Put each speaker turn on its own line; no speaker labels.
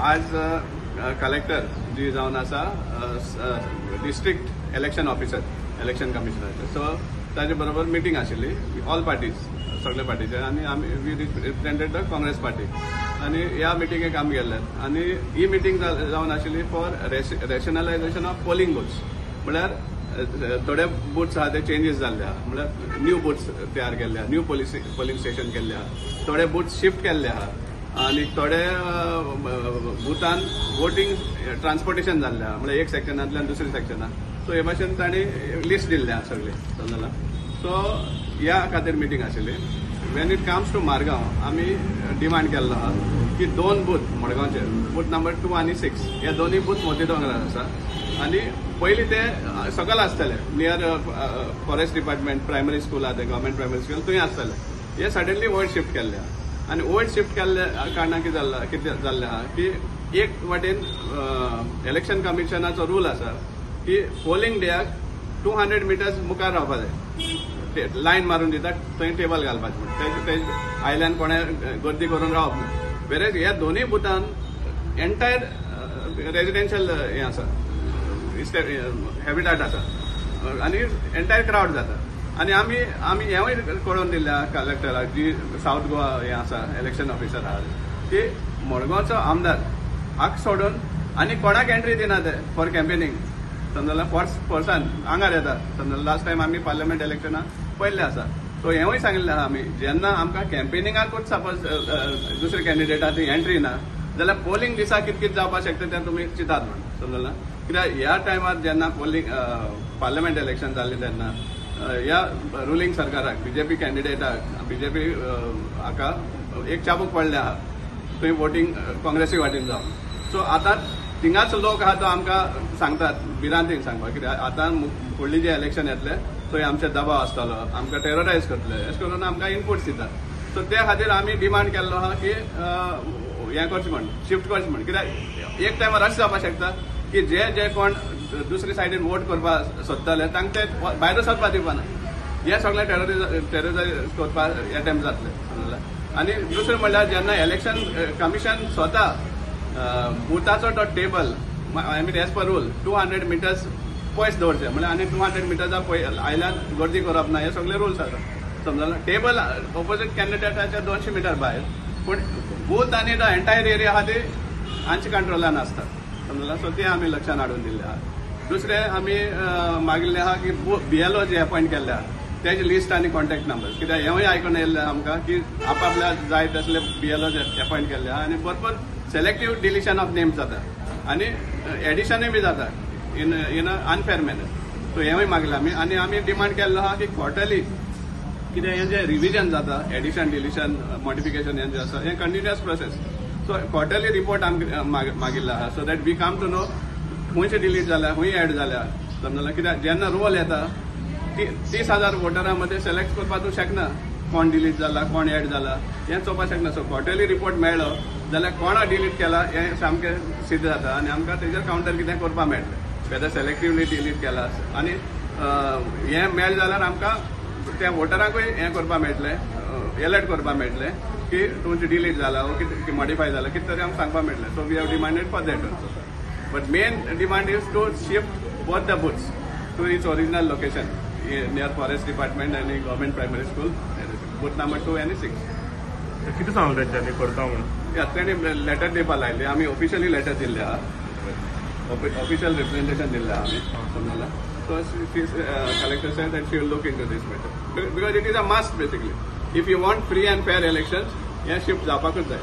आज कलेक्टर जी जावन आसा डिस्ट्रिक्ट इलेक्शन ऑफिसर इलेक्शन कमिशनराचे, सो ताजे बरोबर मिटींग आशिल्ली ऑल पार्टीज सगळे पार्टीचे, आणि आमी we represented the Congress party, आणि ह्या मिटींगेक आमी गेल्ले. आणि ही मिटींग जावन आशिल्ली for rationalisation of polling booths. म्हळ्यार थोडे बुथ्स आहा ते चेंजीस जाल्ले आहा, म्हळ्यार न्यू बुथ्स तयार केल्ले आहा, न्यू पोलिंग स्टेशन केल्ले आहा, थोडे बुथ्स शिफ्ट केल्ले आहा, आणि थोडे बुथान वोटिंग ट्रान्सपोर्टेशन जाल्लें आहा, म्हळ्यार एक सेक्शनांतल्यान दुसऱ्या सेक्शनाक. सो हे भाशेन तांणी लिस्ट दिल्ले आहा सगळे समजला. सो ह्या खातीर मिटींग आशिल्ली. When it comes to Margao आमी डिमांड केल्लो आहा की 2 बूथ मडगांवचे, बूथ नंबर 2 आणि 6 हे दोन्ही बूथ मोती दोंगरार आसा, आणि पयलीं ते सकयल आसताले near forest department primary school आहा ते गव्हर्मेंट प्रायमरी स्कूल थंय आसताले. हे सडनली वयर शिफ्ट केल्ले आहा, आणि वयर शिफ्ट केल्ल्या कारणान कितें जाल्लें आहा की एक वाटेन इलेक्शन कमिशनाचो रूल आसा की पोलिंग डेयाक 200 मिटर्स मुखार रावपा जाय, लायन मारून दितात थंय टेबल घालपाचें म्हणून, ते आयल्यान कोणें गर्दी करून रावप ना. वेरेज ह्या दोनूय बुथान एंटायर रेजिडेन्शियल हें आसा, हॅबिटाट आसा, आनी एंटायर क्रावड जाता. आणि आमी हेंवूय कळोवन दिल्ल्या कलेक्टराक जी साऊथ गोवा हें आसा इलेक्शन ऑफिसर आहा की मडगांवचो आमदार हाक सोडून आनी कोणाक एंट्री दिना ते फॉर कॅम्पेनिंग समजला. पर्सन आंगार येता समजला. लास्ट टायम आमी पार्लमेंट इलेक्शनाक पयल्ले आसा. सो हेंवूय सांगिल्लें आहा आमी जेन्ना आमकां कॅम्पेनिंगाकूच सपोज दुसरे कॅन्डिडेटा थंय एंट्री ना जाल्यार पोलिंग दिसा कितें जावपाक शकता तें तुमी चिंतात म्हणून समजला. कित्याक ह्या टायमार जेन्ना पोलिंग पार्लमेंट इलेक्शन जाल्लें तेन्ना ह्या रुलींग सरकाराक बीजेपी कॅन्डिडेटाक बीजेपी हाका एक चाबूक पडले आहा थंय वोटींग काँग्रेसी वाटेन जावन. सो आतां थिंगाच लोक आहा तो आमकां सांगतात भिरांतीन सांगपाक कित्याक आतां फुडलीं जे इलेक्शन येतले थंय आमचे दबाव आसतलो, आमकां टेररायज करतले, अशें करून आमकां इनपुट्स दितात. सो त्या खातीर आमी डिमांड केल्लो आहा की हें करचें म्हण शिफ्ट करचें म्हण. कित्याक एक टायमार अशें जावपाक शकता की जे कोण दुसरे सायडीन वोट करपाक सोदताले तांकां ते भायर सरपाक दिवपाना. हे सगळें टेररायज करपाक एटेम्प्ट जातले. आनी दुसरें म्हणल्यार जेन्ना इलेक्शन कमिशन स्वता बुथाचो तो table I mean as per rule 200 metres पयस दवरचे, म्हळ्यार आनी 200 मिटर्सा आयल्यान गर्दी करप ना, हे सगळे रुल्स आसा समजला. टेबल ऑपोजीट कॅन्डिडेटाच्या 200 मिटर भायर, पूण बूथ आनी तो एंटायर एरिया आहा ती हांच्या कंट्रोलान आसता समजला. सो ते आमी लक्षांत हाडून दिल्ले आहा. दुसरे आमी मागिल्ले आहा की BLO जे अपॉयंट केल्ले आहा तेजे लिस्ट आनी कॉन्टॅक्ट नंबर्स, कित्याक हेंवूय आयकून येयल्लें आमकां की आपल्या जाय तसले BLO अपॉयंट केल्ले आहा, आनी भरपूर सेलेक्टिव्ह डिलिशन ऑफ नेम्स जाता आनी एडिशनूय बी जाता इन अनफेअर मॅनर. सो हेंवूय मागलें आमी. आनी आमी डिमांड केल्लो आहा की क्वॉर्टरली कित्याक हें जें रिव्हिजन जाता एडिशन डिलिशन मॉडिफिकेशन हें जें आसा हें continuous process. So quarterly report आमकां मागिल्लो आहा so that we come to know खंयचे डिलीट जाल्या खंय एड जाल्या समजला. कित्याक जेन्ना रोल येता 30,000 वोटरां मदें सिलेक्ट करपाक तूं शकना कोण डिलीट जाला कोण एड जाला हें चोवपाक शकना. सो क्वॉर्टरली रिपोर्ट मेळ्ळो जाल्यार कोणा डिलीट केला हें सामकें सिद्ध जाता, आनी आमकां तेजेर कावंटर कितें करपाक मेळटलें वेदर सेलेक्टिवली डिलीट केला. आनी हें मेळ्ळें जाल्यार आमकां त्या वोटरांकूय हें करपाक मेळटलें, अलर्ट करपाक मेळटलें की तुमचें डिलीट जाला वो कितें मॉडिफाय जाला कितें तरी आमकां सांगपाक मेळटलें. So we have demanded for that also. But main demand is to shift both the booths to its original location near forest department आनी government primary school booth number 2 आणि 6.
कितें सांगलें तेंच्यांनी करता म्हणून?
या तेणी लेटर दिवपाक लायले. आमी ऑफिशियली लेटर दिल्ले आहा, ऑफिशियल रिप्रेझेंटेशन दिल्लें आहा आमी समजला. So collector sed that she will look into these matter because it is a must basically. If you want free and fair elections हें शिफ्ट जावपाकूच जाय.